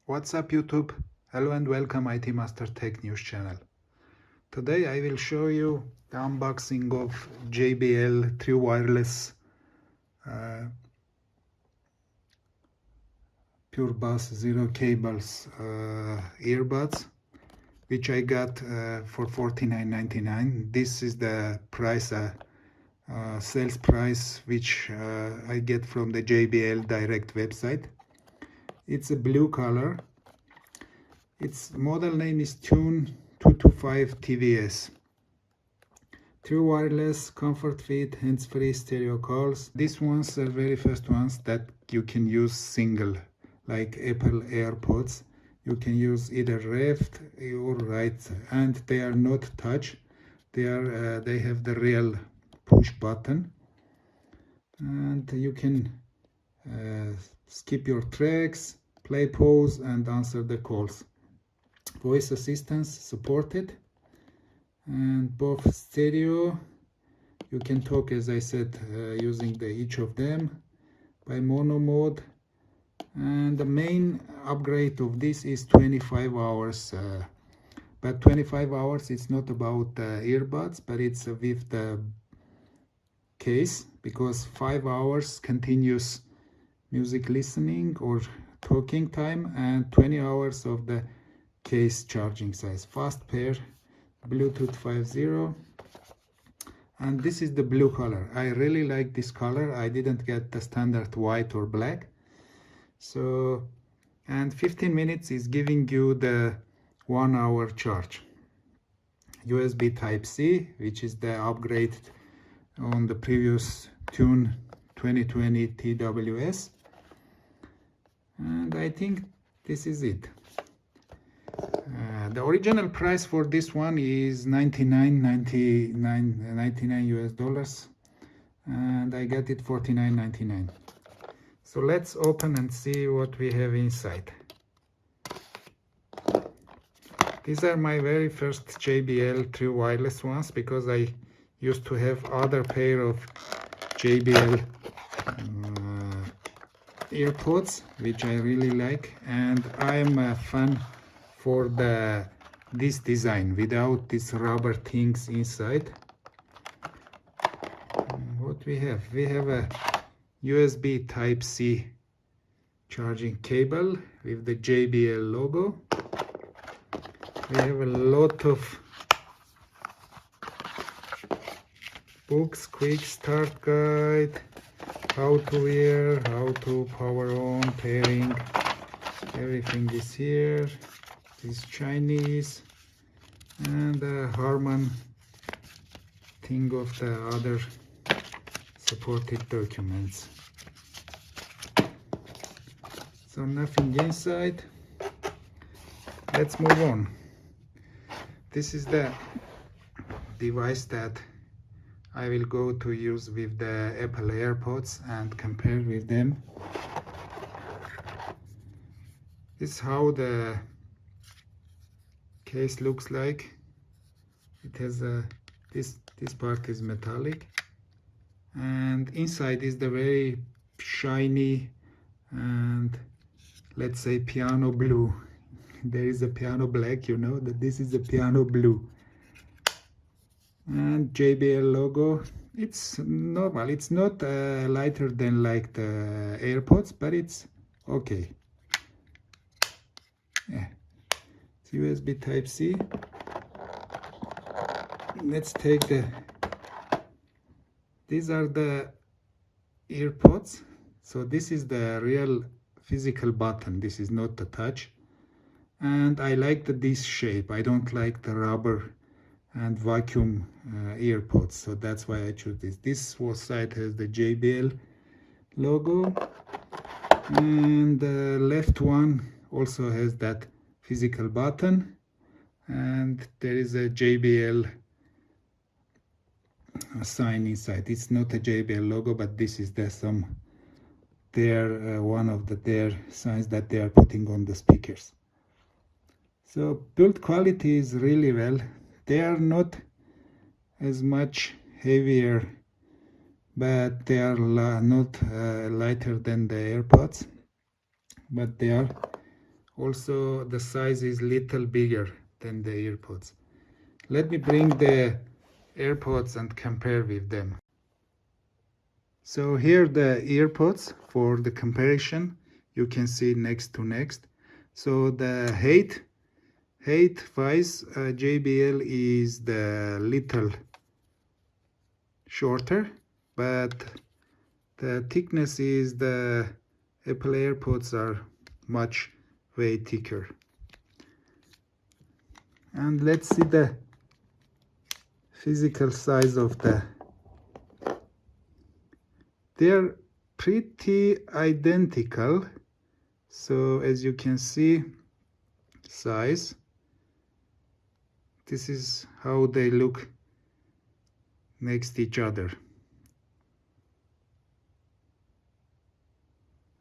What's up YouTube? Hello and welcome ITMASTER-TECHNEWS channel. Today I will show you the unboxing of JBL True Wireless Pure Bass Zero Cables earbuds, which I got for $49.99. This is the price, sales price, which I get from the JBL direct website. It's a blue color. Its model name is Tune 225 TWS. True wireless, comfort fit, hands-free stereo calls. These ones are very first ones that you can use single, like Apple Airpods. You can use either left or right, and they are not touch. They have the real push button, and you can skip your tracks, play, pause, and answer the calls. Voice assistance supported, and both stereo. You can talk, as I said, using each of them by mono mode. And the main upgrade of this is 25 hours. But 25 hours, it's not about earbuds, but it's with the case, because 5 hours continuous music listening or talking time, and 20 hours of the case charging size. Fast pair, Bluetooth 5.0, and this is the blue color. I really like this color. I didn't get the standard white or black. So, and 15 minutes is giving you the 1 hour charge. USB Type-C, which is the upgrade on the previous Tune 2020 TWS. And I think this is it. The original price for this one is $99 US, and I got it $49.99. So let's open and see what we have inside. These are my very first JBL True Wireless ones, because I used to have other pair of JBL Airpods, which I really like, and I'm a fan for this design without these rubber things inside. What we have a USB Type-C charging cable with the JBL logo. We have a lot of books, quick start guide, how to wear, how to power on, pairing, everything is here. This Chinese, and the Harman thing of the other supported documents. So nothing inside. Let's move on. This is the device that I will go to use with the Apple Airpods and compare with them. This is how the case looks like. It has this part is metallic, and inside is the very shiny and, let's say, piano blue. There is a piano black, you know that this is a piano blue. And JBL logo. It's normal. It's not lighter than like the AirPods, but it's okay. Yeah. It's USB Type-C. Let's take these are the AirPods. So this is the real physical button. This is not the touch. And I like this shape. I don't like the rubber and vacuum AirPods. So that's why I choose this. This side has the JBL logo. And the left one also has that physical button, and there is a JBL sign inside. It's not a JBL logo, but this is one of their signs that they are putting on the speakers. So build quality is really well. They are not as much heavier, but they are not lighter than the AirPods, but they are Also the size is little bigger than the AirPods. Let me bring the AirPods and compare with them. So here the AirPods for the comparison, you can see next to next. So the height wise, JBL is the little shorter, but the thickness is the Apple AirPods are much way thicker. And let's see the physical size of the. They're pretty identical. So as you can see, size. This is how they look next to each other.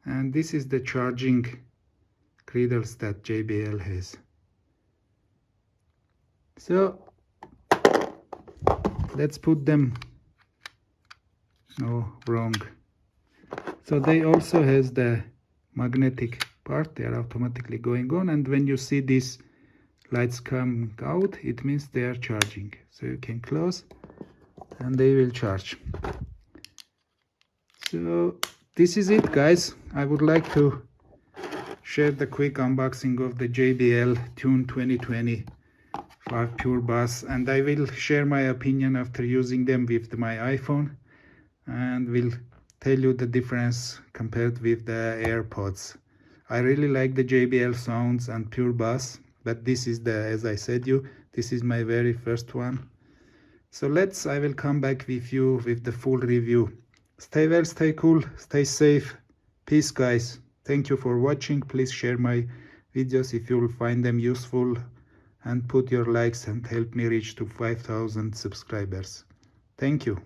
And this is the charging cradles that JBL has. So let's put them. No, wrong. So they also has the magnetic part. They are automatically going on, and when you see these lights come out, it means they are charging. So you can close and they will charge. So this is it, guys. I would like to share the quick unboxing of the JBL Tune 2025 Pure Bass, and I will share my opinion after using them with my iPhone, and will tell you the difference compared with the AirPods. I really like the JBL sounds and Pure Bass, but this is as I said this is my very first one. So I will come back with you with the full review. Stay well, stay cool, stay safe. Peace, guys. Thank you for watching. Please share my videos if you will find them useful, and put your likes and help me reach to 5,000 subscribers. Thank you.